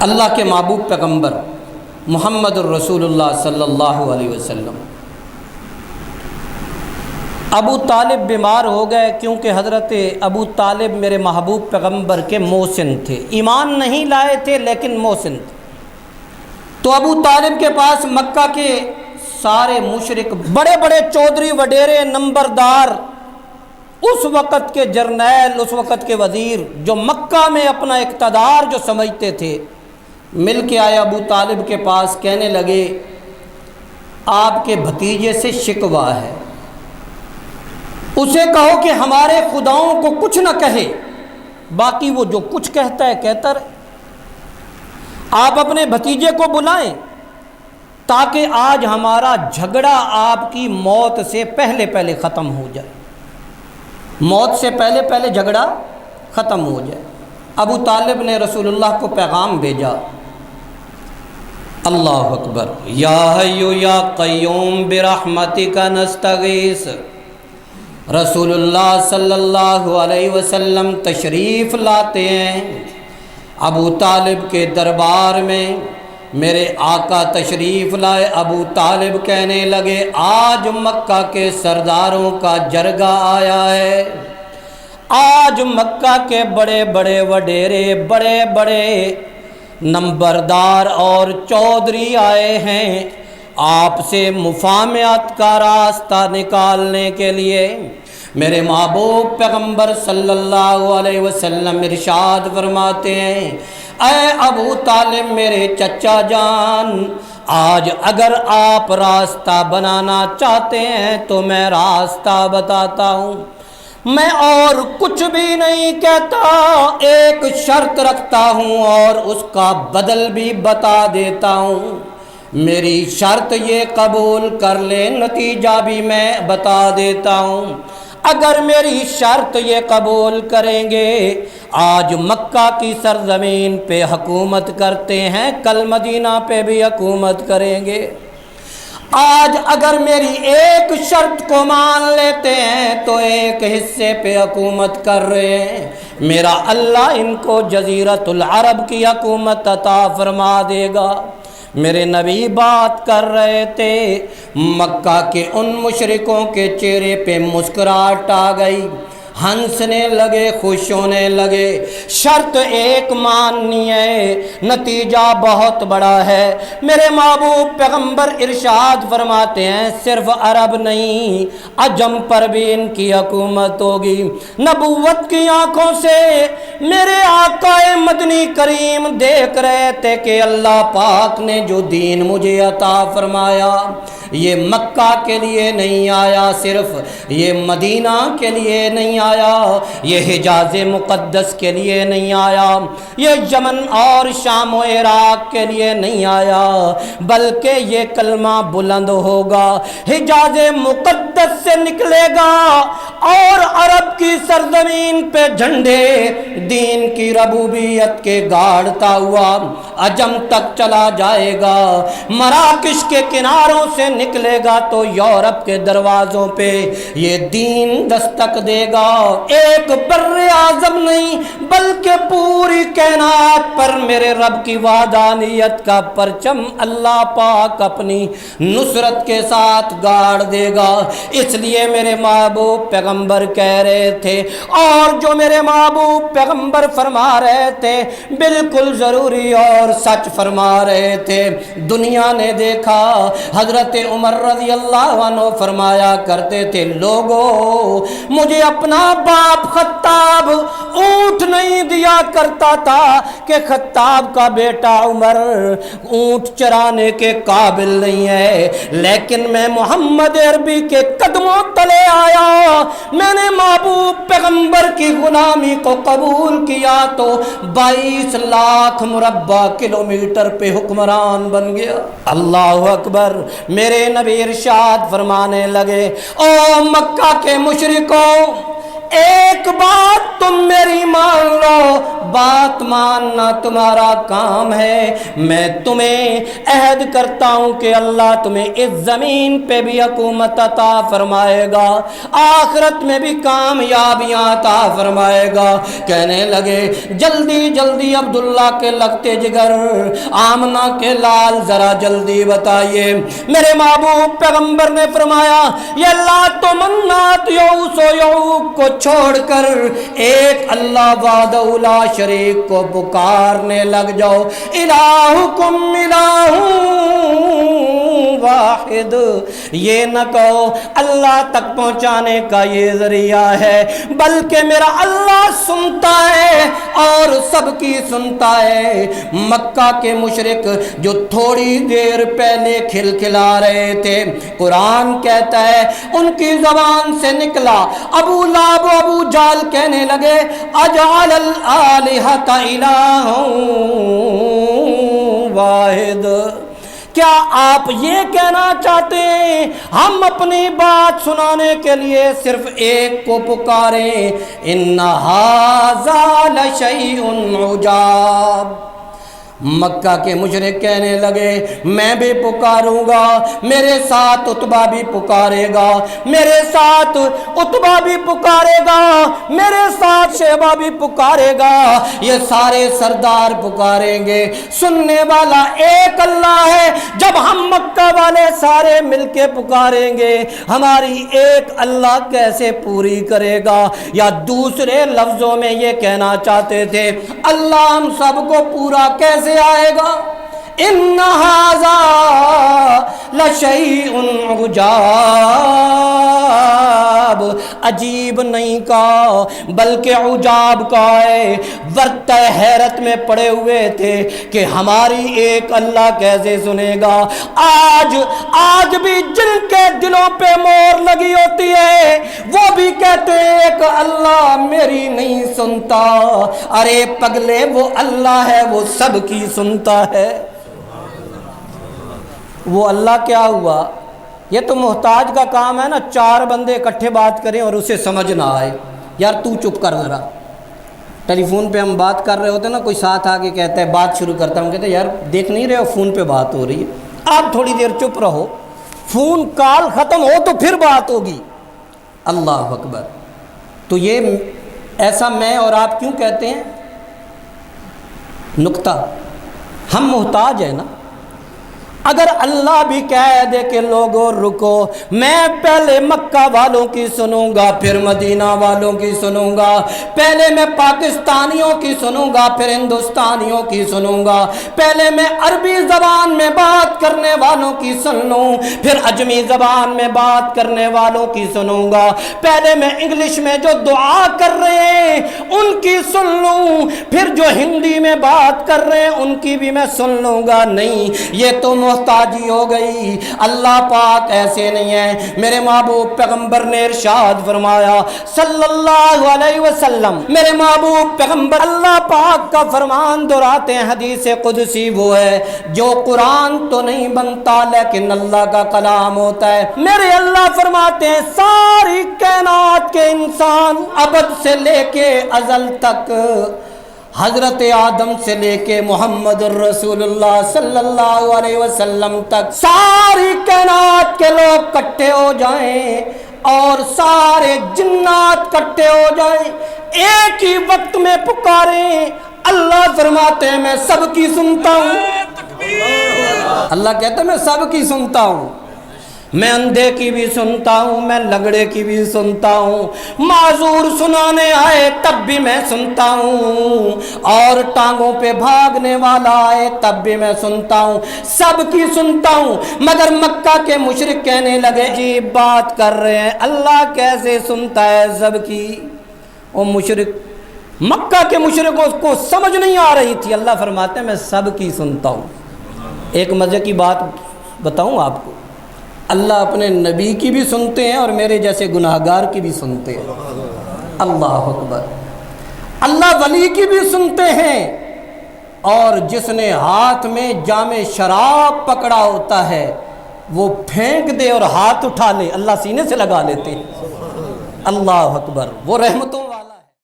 اللہ کے محبوب پیغمبر محمد الرسول اللہ صلی اللہ علیہ وسلم ابو طالب بیمار ہو گئے، کیونکہ حضرت ابو طالب میرے محبوب پیغمبر کے محسن تھے، ایمان نہیں لائے تھے لیکن محسن تھے۔ تو ابو طالب کے پاس مکہ کے سارے مشرک، بڑے بڑے چودھری وڈیرے نمبردار، اس وقت کے جرنیل، اس وقت کے وزیر، جو مکہ میں اپنا اقتدار جو سمجھتے تھے، مل کے آئے ابو طالب کے پاس، کہنے لگے آپ کے بھتیجے سے شکوہ ہے، اسے کہو کہ ہمارے خداؤں کو کچھ نہ کہے، باقی وہ جو کچھ کہتا ہے کہتا رہے۔ آپ اپنے بھتیجے کو بلائیں تاکہ آج ہمارا جھگڑا آپ کی موت سے پہلے پہلے ختم ہو جائے، موت سے پہلے پہلے جھگڑا ختم ہو جائے۔ ابو طالب نے رسول اللہ کو پیغام بھیجا، اللہ اکبر، یا حی یا قیوم برحمتک نستغیث۔ رسول اللہ صلی اللہ علیہ وسلم تشریف لاتے ہیں ابو طالب کے دربار میں، میرے آقا تشریف لائے۔ ابو طالب کہنے لگے آج مکہ کے سرداروں کا جرگہ آیا ہے، آج مکہ کے بڑے بڑے وڈیرے، بڑے بڑے نمبردار اور چودھری آئے ہیں آپ سے مفاہمت کا راستہ نکالنے کے لیے۔ میرے محبوب پیغمبر صلی اللہ علیہ وسلم ارشاد فرماتے ہیں، اے ابو طالب میرے چچا جان، آج اگر آپ راستہ بنانا چاہتے ہیں تو میں راستہ بتاتا ہوں، میں اور کچھ بھی نہیں کہتا، ایک شرط رکھتا ہوں اور اس کا بدل بھی بتا دیتا ہوں۔ میری شرط یہ قبول کر لے، نتیجہ بھی میں بتا دیتا ہوں۔ اگر میری شرط یہ قبول کریں گے، آج مکہ کی سرزمین پہ حکومت کرتے ہیں، کل مدینہ پہ بھی حکومت کریں گے۔ آج اگر میری ایک شرط کو مان لیتے ہیں تو ایک حصے پہ حکومت کر رہے ہیں، میرا اللہ ان کو جزیرۃ العرب کی حکومت عطا فرما دے گا۔ میرے نبی بات کر رہے تھے، مکہ کے ان مشرکوں کے چہرے پہ مسکراہٹ آ گئی، ہنسنے لگے، خوش ہونے لگے۔ شرط ایک ماننی ہے، نتیجہ بہت بڑا ہے۔ میرے محبوب پیغمبر ارشاد فرماتے ہیں صرف عرب نہیں، عجم پر بھی ان کی حکومت ہوگی۔ نبوت کی آنکھوں سے میرے آقا مدنی کریم دیکھ رہے تھے کہ اللہ پاک نے جو دین مجھے عطا فرمایا، یہ مکہ کے لیے نہیں آیا، صرف یہ مدینہ کے لیے نہیں آیا، یہ حجاز مقدس کے لیے نہیں آیا، یہ یمن اور شام و عراق کے لیے نہیں آیا، بلکہ یہ کلمہ بلند ہوگا، حجاز مقدس سے نکلے گا اور عرب کی سرزمین پہ جھنڈے دین کی ربوبیت کے گاڑتا ہوا عجم تک چلا جائے گا، مراکش کے کناروں سے نکلے گا تو یورپ کے دروازوں پہ یہ دین دستک دے گا۔ ایک بر اعظم نہیں بلکہ پوری کائنات پر میرے رب کی وحدانیت کا پرچم اللہ پاک اپنی نصرت کے ساتھ گاڑ دے گا۔ اس لیے میرے محبوب پیغمبر کہہ رہے تھے، اور جو میرے محبوب پیغمبر فرما رہے تھے بالکل ضروری اور سچ فرما رہے تھے۔ دنیا نے دیکھا، حضرت عمر رضی اللہ عنہ فرمایا کرتے تھے، لوگوں مجھے اپنا باپ خطاب اونٹ نہیں دیا کرتا تھا کہ خطاب کا بیٹا عمر اونٹ چرانے کے قابل نہیں ہے، لیکن میں محمد عربی کے قدموں تلے آیا، میں نے محبوب پیغمبر کی غلامی کو قبول کیا تو 22 لاکھ مربع کلومیٹر پہ حکمران بن گیا۔ اللہ اکبر۔ میرے نبی ارشاد فرمانے لگے، او مکہ کے مشرکوں، ایک بات تم میری مان لو، بات ماننا تمہارا کام ہے، میں تمہیں عہد کرتا ہوں کہ اللہ تمہیں اس زمین پہ بھی حکومت عطا فرمائے گا، آخرت میں بھی کامیابیاں عطا فرمائے گا۔ کہنے لگے جلدی جلدی عبداللہ کے لگتے جگر، آمنہ کے لال ذرا جلدی بتائیے۔ میرے محبوب پیغمبر نے فرمایا یہ لات و منات یعوث و یعوق کو چھوڑ کر ایک اللہ وحدہ لا شریک کو پکارنے لگ جاؤ۔ الہکم الہ واحد، یہ نہ کہو اللہ تک پہنچانے کا یہ ذریعہ ہے، بلکہ میرا اللہ سنتا ہے اور سب کی سنتا ہے۔ مکہ کے مشرک جو تھوڑی دیر پہلے کھلکھلا رہے تھے، قرآن کہتا ہے ان کی زبان سے نکلا، ابو لہب و ابو جہل کہنے لگے اجعل الآلہۃ الہا واحد، کیا آپ یہ کہنا چاہتے ہیں ہم اپنی بات سنانے کے لیے صرف ایک کو پکاریں؟ ان ھذا لشیء عجاب۔ مکہ کے مشرک کہنے لگے میں بھی پکاروں گا، میرے ساتھ عتبہ بھی پکارے گا، میرے ساتھ عتبہ بھی پکارے گا، میرے ساتھ شیبہ بھی پکارے گا، یہ سارے سردار پکاریں گے۔ سننے والا ایک اللہ ہے، جب ہم مکہ والے سارے مل کے پکاریں گے ہماری ایک اللہ کیسے پوری کرے گا؟ یا دوسرے لفظوں میں یہ کہنا چاہتے تھے اللہ ہم سب کو پورا کیسے آئے گا؟ ان ھذا لشیء عجاب، عجیب نہیں کہا بلکہ عجاب کہا ہے۔ ورطہ حیرت میں پڑے ہوئے تھے کہ ہماری ایک اللہ کیسے سنے گا۔ آج بھی جن کے دلوں پہ مور لگی ہوتی ہے وہ بھی کہتے ہیں ایک اللہ میری نہیں سنتا۔ ارے پگلے وہ اللہ ہے، وہ سب کی سنتا ہے۔ وہ اللہ کیا ہوا؟ یہ تو محتاج کا کام ہے نا، چار بندے اکٹھے بات کریں اور اسے سمجھ نہ آئے، یار تو چپ کر ذرا۔ ٹیلی فون پہ ہم بات کر رہے ہوتے نا، کوئی ساتھ آ کے کہتا ہے بات شروع کرتا ہوں، کہتے ہیں یار دیکھ نہیں رہے ہو فون پہ بات ہو رہی ہے، آپ تھوڑی دیر چپ رہو، فون کال ختم ہو تو پھر بات ہوگی۔ اللہ اکبر۔ تو یہ ایسا میں اور آپ کیوں کہتے ہیں؟ نکتہ، ہم محتاج ہیں نا۔ اگر اللہ بھی کہہ دے کہ لوگوں رکو، میں پہلے مکہ والوں کی سنوں گا پھر مدینہ والوں کی سنوں گا، پہلے میں پاکستانیوں کی سنوں گا پھر ہندوستانیوں کی سنوں گا، پہلے میں عربی زبان میں بات کرنے والوں کی سن لوں پھر عجمی زبان میں بات کرنے والوں کی سنوں گا، پہلے میں انگلش میں جو دعا کر رہے ہیں ان کی سن لوں پھر جو ہندی میں بات کر رہے ہیں ان کی بھی میں سن لوں گا۔ نہیں، یہ تو محتاجی ہو گئی۔ اللہ پاک ایسے نہیں ہے۔ میرے محبوب پیغمبر نے ارشاد فرمایا صلی اللہ علیہ وسلم، میرے محبوب پیغمبر اللہ پاک کا فرمان دہراتے ہیں، حدیث قدسی وہ ہے جو قرآن تو نہیں بنتا لیکن اللہ کا کلام ہوتا ہے۔ میرے اللہ فرماتے ہیں ساری کائنات کے انسان ابد سے لے کے ازل تک، حضرت آدم سے لے کے محمد الرسول اللہ صلی اللہ علیہ وسلم تک ساری کائنات کے لوگ کٹھے ہو جائیں اور سارے جنات کٹھے ہو جائیں، ایک ہی وقت میں پکاریں، اللہ فرماتے ہیں میں سب کی سنتا ہوں۔ اللہ کہتا ہے میں سب کی سنتا ہوں، میں اندھے کی بھی سنتا ہوں، میں لنگڑے کی بھی سنتا ہوں، معذور سنانے آئے تب بھی میں سنتا ہوں، اور ٹانگوں پہ بھاگنے والا آئے تب بھی میں سنتا ہوں، سب کی سنتا ہوں۔ مگر مکہ کے مشرک کہنے لگے جی بات کر رہے ہیں اللہ کیسے سنتا ہے سب کی؟ وہ مشرک، مکہ کے مشرکوں کو سمجھ نہیں آ رہی تھی۔ اللہ فرماتے ہیں میں سب کی سنتا ہوں۔ ایک مزے کی بات بتاؤں آپ کو، اللہ اپنے نبی کی بھی سنتے ہیں اور میرے جیسے گناہگار کی بھی سنتے ہیں۔ اللہ اکبر۔ اللہ ولی کی بھی سنتے ہیں، اور جس نے ہاتھ میں جام شراب پکڑا ہوتا ہے وہ پھینک دے اور ہاتھ اٹھا لے اللہ سینے سے لگا لیتے ہیں۔ اللہ اکبر، وہ رحمتوں